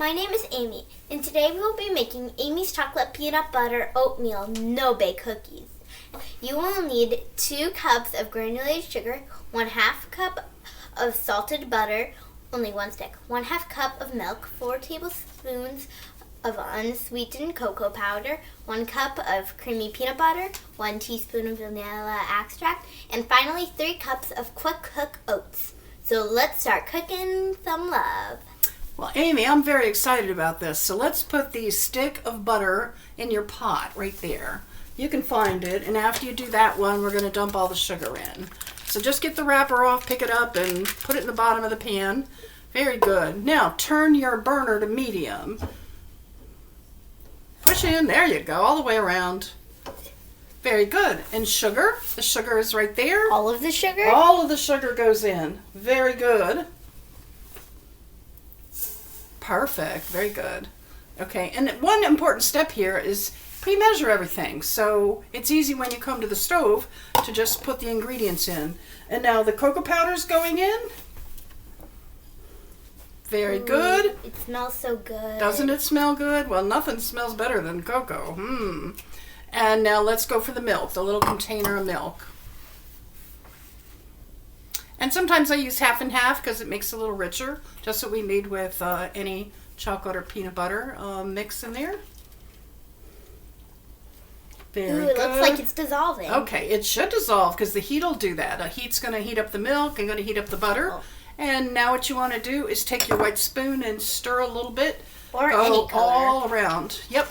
My name is Amy, and today we will be making Amy's chocolate peanut butter oatmeal no-bake cookies. You will need 2 cups of granulated sugar, 1/2 cup of salted butter, only 1 stick, 1/2 cup of milk, 4 tablespoons of unsweetened cocoa powder, 1 cup of creamy peanut butter, 1 teaspoon of vanilla extract, and finally 3 cups of quick cook oats. So let's start cooking some love. Well, Amy, I'm very excited about this. So let's put the stick of butter in your pot right there. You can find it, and after you do that one, we're going to dump all the sugar in. So just get the wrapper off, pick it up, and put it in the bottom of the pan. Very good. Now, turn your burner to medium. Push in, there you go, all the way around. Very good. And sugar, the sugar is right there. All of the sugar? All of the sugar goes in. Very good. Perfect. Very good. Okay, and one important step here is pre-measure everything. So it's easy when you come to the stove to just put the ingredients in. And now the cocoa powder is going in. Very good. It smells so good. Doesn't it smell good? Well, nothing smells better than cocoa. And now let's go for the milk, the little container of milk. And sometimes I use half and half because it makes it a little richer, just what we made with any chocolate or peanut butter mix in there. Very good. It looks like it's dissolving. Okay, it should dissolve because the heat will do that. Heat's going to heat up the milk and going to heat up the butter. Oh. And now what you want to do is take your white spoon and stir a little bit. Or Go any color. all around. Yep.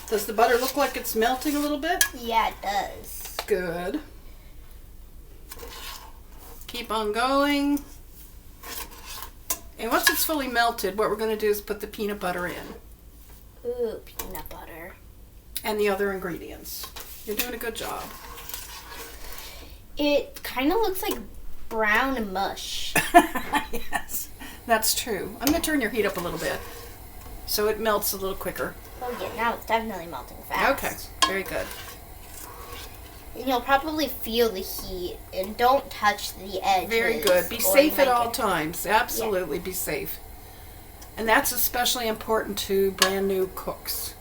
Does the butter look like it's melting a little bit? Yeah, it does. Good. Keep on going. And once it's fully melted, what we're going to do is put the peanut butter in. Ooh, peanut butter. And the other ingredients. You're doing a good job. It kind of looks like brown mush. Yes, that's true. I'm going to turn your heat up a little bit so it melts a little quicker. Oh yeah, now it's definitely melting fast. Okay, very good. And you'll probably feel the heat, and don't touch the edges. Very good. Be or safe at you might all get- times. Absolutely be safe. And that's especially important to brand new cooks.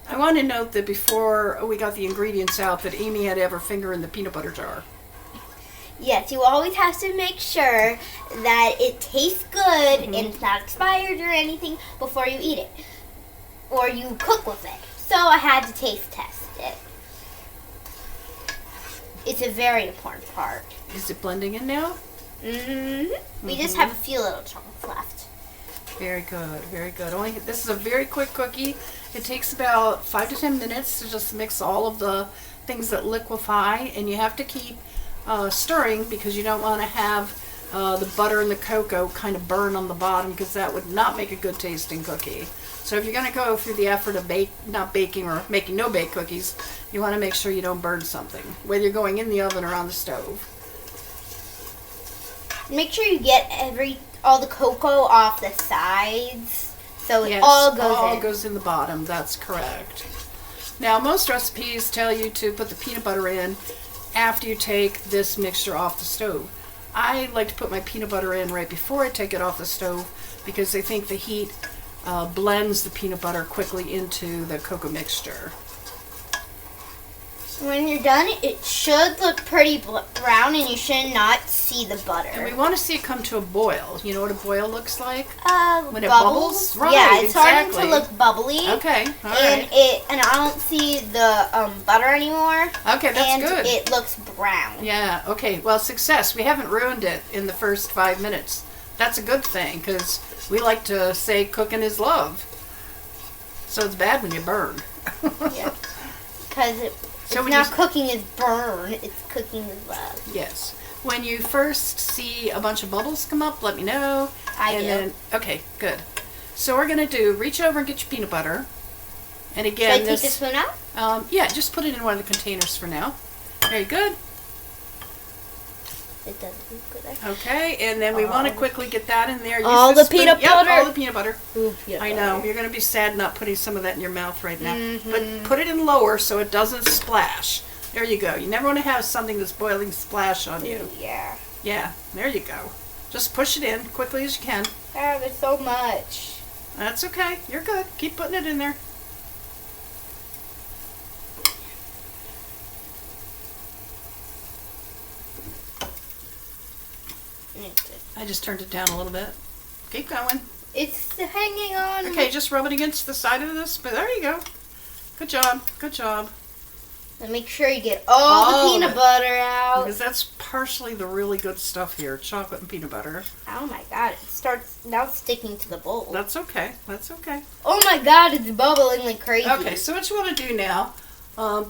I want to note that before we got the ingredients out that Amy had to have her finger in the peanut butter jar. Yes, you always have to make sure that it tastes good and it's not expired or anything before you eat it. Or you cook with it. So I had to taste test it. It's a very important part. Is it blending in now? We just have a few little chunks left. Very good, very good. This is a very quick cookie. It takes about 5 to 10 minutes to just mix all of the things that liquefy, and you have to keep stirring because you don't want to have the butter and the cocoa kind of burn on the bottom because that would not make a good tasting cookie. So if you're going to go through the effort of not baking or making no-bake cookies, you want to make sure you don't burn something, whether you're going in the oven or on the stove. Make sure you get all the cocoa off the sides so it Yes, all goes in. In the bottom. That's correct. Now, most recipes tell you to put the peanut butter in after you take this mixture off the stove. I like to put my peanut butter in right before I take it off the stove because I think the heat blends the peanut butter quickly into the cocoa mixture. When you're done, it should look pretty brown and you should not see the butter. And we want to see it come to a boil. You know what a boil looks like? When it bubbles? Right, yeah, it's starting exactly. to look bubbly. Okay, all right. And I don't see the butter anymore. Okay, that's good. And it looks brown. Yeah, okay. Well, success. We haven't ruined it in the first 5 minutes. That's a good thing because we like to say cooking is love. So it's bad when you burn. Yeah. Because it's not cooking is burn, it's cooking is love. Yes. When you first see a bunch of bubbles come up, let me know. I do. Okay, good. So we're going to reach over and get your peanut butter. And again, should I take the spoon out? Yeah, just put it in one of the containers for now. Very good. It doesn't look good. Okay, and then we want to quickly get that in there. Use All the the peanut Yep, butter? all the peanut butter. Ooh, peanut I know. butter. You're going to be sad not putting some of that in your mouth right now. But put it in lower so it doesn't splash. There you go. You never want to have something that's boiling splash on you. Yeah. Yeah, there you go. Just push it in quickly as you can. Oh, there's so much. That's okay. You're good. Keep putting it in there. I just turned it down a little bit. Keep going. It's hanging on. Okay, just rub it against the side of this. But there you go. Good job. Good job. And make sure you get all the peanut butter out. Because that's partially the really good stuff here. Chocolate and peanut butter. Oh my god, it starts now sticking to the bowl. That's okay. That's okay. Oh my god, it's bubbling like crazy. Okay, so what you want to do now,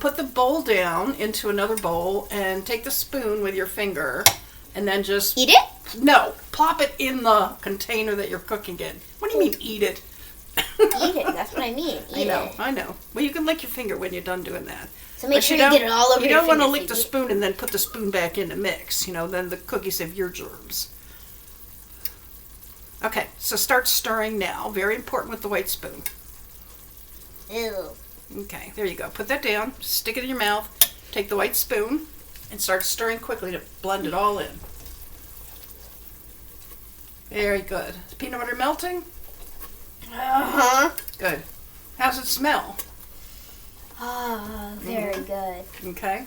put the bowl down into another bowl and take the spoon with your finger and then just... Eat it? No, plop it in the container that you're cooking in. What do you mean eat it? Eat it, that's what I mean. Eat it. I know. Well, you can lick your finger when you're done doing that. So make sure you get it all over your You don't want to fingers, lick the spoon and then put the spoon back in the mix. Then the cookies have your germs. Okay, so start stirring now. Very important with the white spoon. Ew. Okay, there you go. Put that down. Stick it in your mouth. Take the white spoon and start stirring quickly to blend it all in. Very good. Is peanut butter melting? Uh-huh. Good. How's it smell? Oh, very good. Okay.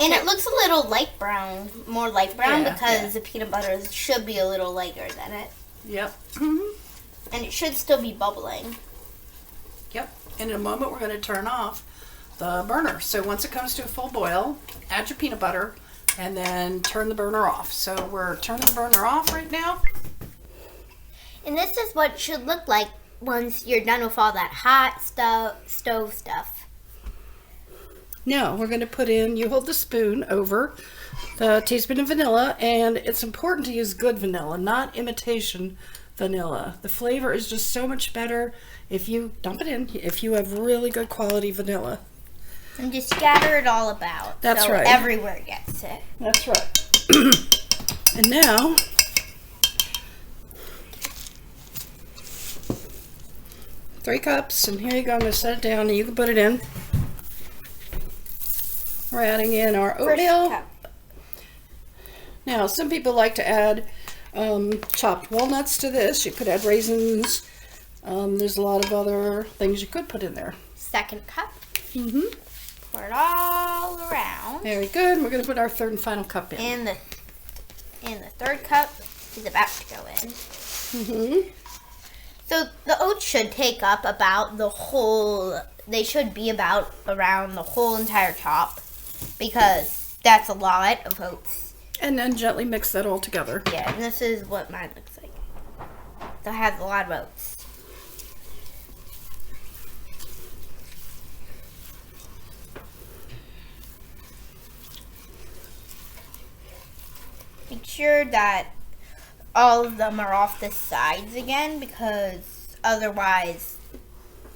And it looks a little light brown, more light brown, Yeah, because the peanut butter should be a little lighter than it. Yep. And it should still be bubbling. Yep. In a moment, we're going to turn off the burner. So once it comes to a full boil, add your peanut butter, and then turn the burner off. So we're turning the burner off right now. And this is what it should look like once you're done with all that hot stove stuff. Now we're going to put in, you hold the spoon over the teaspoon of vanilla, and it's important to use good vanilla, not imitation vanilla. The flavor is just so much better if you dump it in, if you have really good quality vanilla. And just scatter it all about. That's so right. Everywhere gets it. That's right. And now, 3 cups, and here you go. I'm going to set it down, and you can put it in. We're adding in our oatmeal. Now, some people like to add chopped walnuts to this. You could add raisins. There's a lot of other things you could put in there. 2nd cup. Mm-hmm. Pour it all around. Very good. We're going to put our 3rd and final cup in. And the 3rd cup is about to go in. Mm-hmm. So the oats should take up about the whole, they should be about around the whole entire top, because that's a lot of oats. And then gently mix that all together. Yeah, and this is what mine looks like. So it has a lot of oats. Make sure that all of them are off the sides again, because otherwise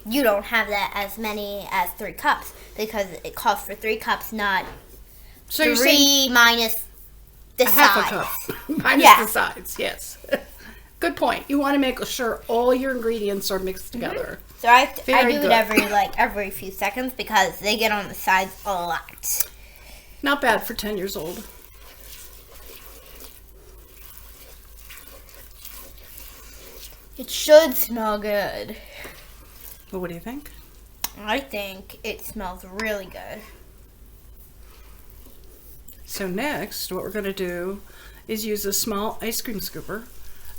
you don't have that as many as 3 cups, because it calls for 3 cups, not So 3 minus the sides. half a cup minus the sides, yes. Good point. You want to make sure all your ingredients are mixed together. So I do good. it every few seconds, because they get on the sides a lot. Not bad for 10 years old. It should smell good. Well, what do you think? I think it smells really good. So next, what we're going to do is use a small ice cream scooper.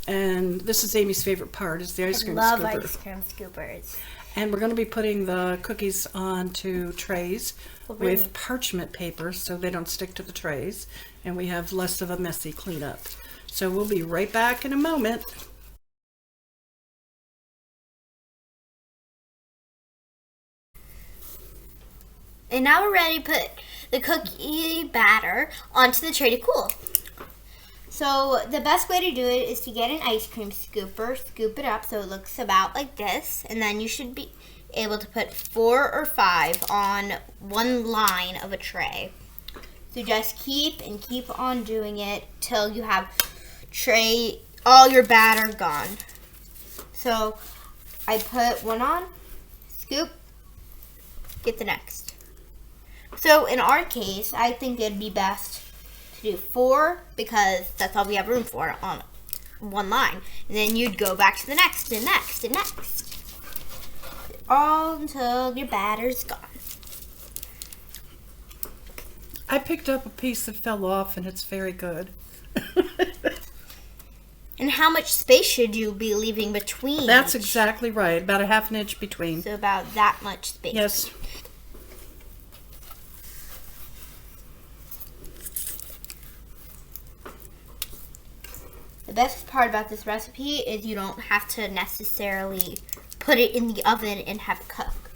And this is Amy's favorite part, is the ice cream Love scooper. ice cream scoopers. And we're going to be putting the cookies onto trays really? with parchment paper so they don't stick to the trays. And we have less of a messy cleanup. So we'll be right back in a moment. And now we're ready to put the cookie batter onto the tray to cool. So the best way to do it is to get an ice cream scooper, scoop it up so it looks about like this, and then you should be able to put 4 or 5 on one line of a tray. So just keep on doing it till you have all your batter gone. So I put one on, scoop, get the next. So in our case, I think it'd be best to do 4, because that's all we have room for one line. And then you'd go back to the next and next and next. All until your batter's gone. I picked up a piece that fell off and it's very good. And how much space should you be leaving between? That's exactly right. About a half an inch between. So about that much space. Yes. The best part about this recipe is you don't have to necessarily put it in the oven and have it cook.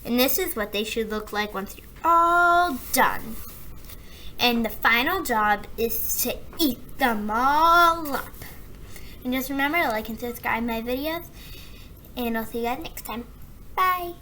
And this is what they should look like once you're all done. And the final job is to eat them all up. And just remember to like and subscribe my videos. And I'll see you guys next time. Bye.